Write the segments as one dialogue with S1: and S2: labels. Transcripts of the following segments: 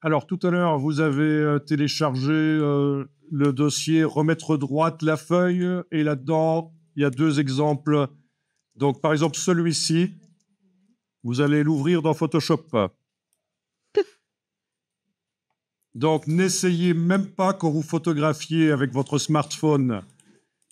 S1: Alors, tout à l'heure, vous avez téléchargé le dossier remettre droite la feuille et là-dedans, il y a deux exemples. Donc, par exemple, celui-ci, vous allez l'ouvrir dans Photoshop. Donc, n'essayez même pas quand vous photographiez avec votre smartphone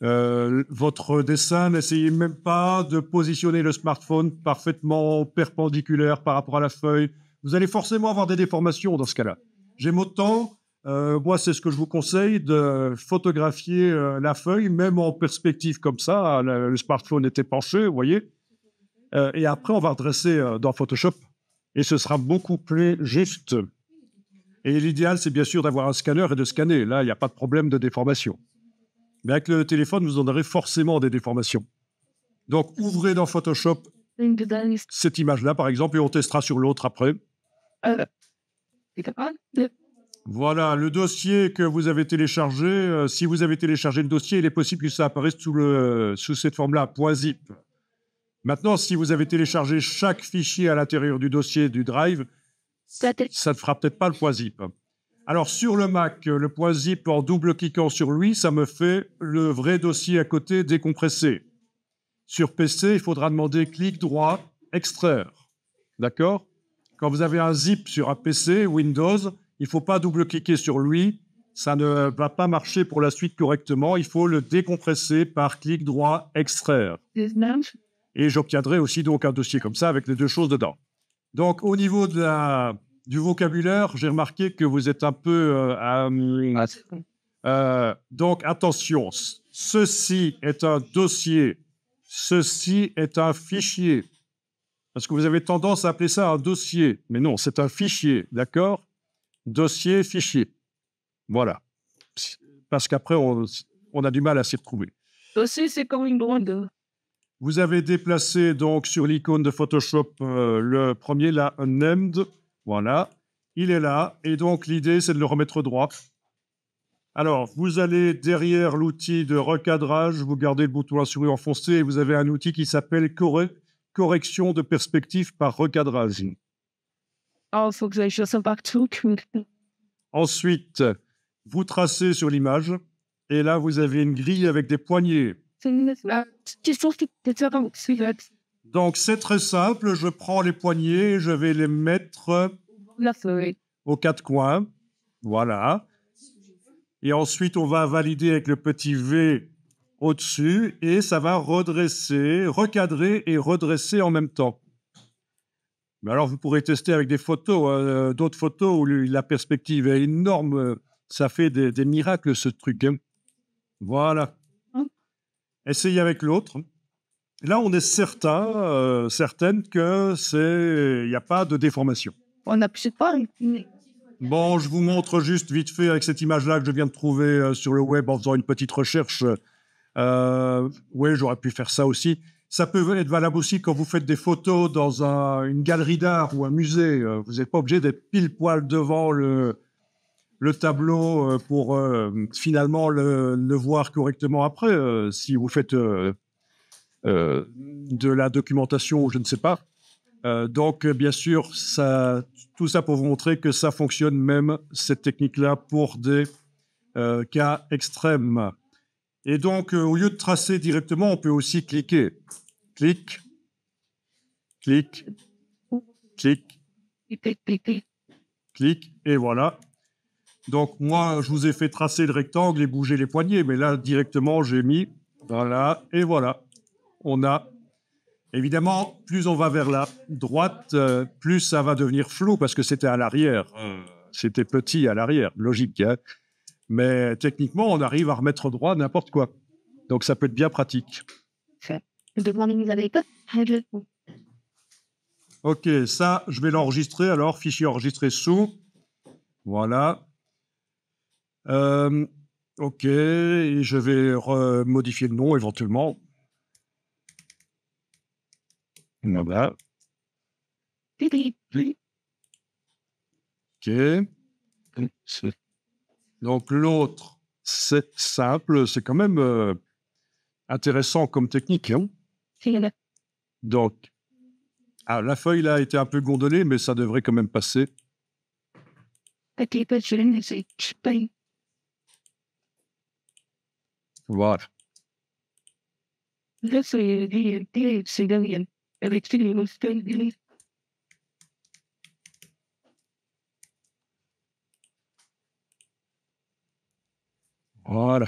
S1: votre dessin, n'essayez même pas de positionner le smartphone parfaitement perpendiculaire par rapport à la feuille. Vous allez forcément avoir des déformations dans ce cas-là. J'aime autant, moi c'est ce que je vous conseille, de photographier la feuille, même en perspective comme ça, le smartphone était penché, vous voyez, et après on va redresser dans Photoshop, et ce sera beaucoup plus juste. Et l'idéal, c'est bien sûr d'avoir un scanner et de scanner. Là, il n'y a pas de problème de déformation. Mais avec le téléphone, vous en aurez forcément des déformations. Donc, ouvrez dans Photoshop cette image-là, par exemple, et on testera sur l'autre après. Voilà, le dossier que vous avez téléchargé, si vous avez téléchargé le dossier, il est possible que ça apparaisse sous cette forme-là, .zip. Maintenant, si vous avez téléchargé chaque fichier à l'intérieur du dossier du Drive, ça ne fera peut-être pas le .zip. Alors, sur le Mac, le .zip, en double-cliquant sur lui, ça me fait le vrai dossier à côté décompressé. Sur PC, il faudra demander clic droit, extraire. D'accord ? Quand vous avez un zip sur un PC, Windows, il ne faut pas double-cliquer sur lui. Ça ne va pas marcher pour la suite correctement. Il faut le décompresser par clic droit, extraire. Et j'obtiendrai aussi donc un dossier comme ça avec les deux choses dedans. Donc, au niveau du vocabulaire, j'ai remarqué que vous êtes un peu... donc, attention, ceci est un dossier, ceci est un fichier. Parce que vous avez tendance à appeler ça un dossier. Mais non, c'est un fichier, d'accord ? Dossier, fichier. Voilà. Parce qu'après, on a du mal à s'y retrouver.
S2: Dossier, c'est comme une grande.
S1: Vous avez déplacé donc sur l'icône de Photoshop le premier, là, Unnamed. Voilà. Il est là. Et donc, l'idée, c'est de le remettre droit. Alors, vous allez derrière l'outil de recadrage, vous gardez le bouton à la souris enfoncé et vous avez un outil qui s'appelle correction de perspective par recadrage.
S2: Oh, faut que j'aille chercher partout.
S1: Ensuite, vous tracez sur l'image et là, vous avez une grille avec des poignées. Donc, c'est très simple. Je prends les poignées et je vais les mettre aux quatre coins. Voilà. Et ensuite, on va valider avec le petit V au-dessus et ça va redresser, recadrer et redresser en même temps. Mais alors, vous pourrez tester avec des photos, d'autres photos où la perspective est énorme. Ça fait des miracles, ce truc. Hein. Voilà. Essayez avec l'autre. Là, on est certaine que il n'y a pas de déformation.
S2: On n'a plus pas.
S1: Bon, je vous montre juste vite fait avec cette image-là que je viens de trouver sur le web en faisant une petite recherche. Oui, j'aurais pu faire ça aussi. Ça peut être valable aussi quand vous faites des photos dans une galerie d'art ou un musée. Vous n'êtes pas obligé d'être pile poil devant le tableau pour finalement le voir correctement après. Si vous faites de la documentation ou je ne sais pas. Donc, bien sûr, tout ça pour vous montrer que ça fonctionne même, cette technique-là, pour des cas extrêmes. Et donc, au lieu de tracer directement, on peut aussi cliquer. Clic, clic, clic, clic, et voilà. Donc, moi, je vous ai fait tracer le rectangle et bouger les poignets, mais là, directement, j'ai mis, voilà, et voilà. On a... Évidemment, plus on va vers la droite, plus ça va devenir flou parce que c'était à l'arrière. C'était petit à l'arrière, logique. Hein. Mais techniquement, on arrive à remettre droit n'importe quoi. Donc, ça peut être bien pratique. Ok, ça, je vais l'enregistrer. Alors, fichier enregistré sous. Voilà. Ok, et je vais modifier le nom éventuellement. Voilà. Ok. Donc l'autre, c'est simple, c'est quand même intéressant comme technique. Hein. Donc, la feuille là a été un peu gondolée, mais ça devrait quand même passer.
S2: I keep it in this Spain.
S1: Voilà.
S2: This is the civilian. Everything was Spain.
S1: Voilà.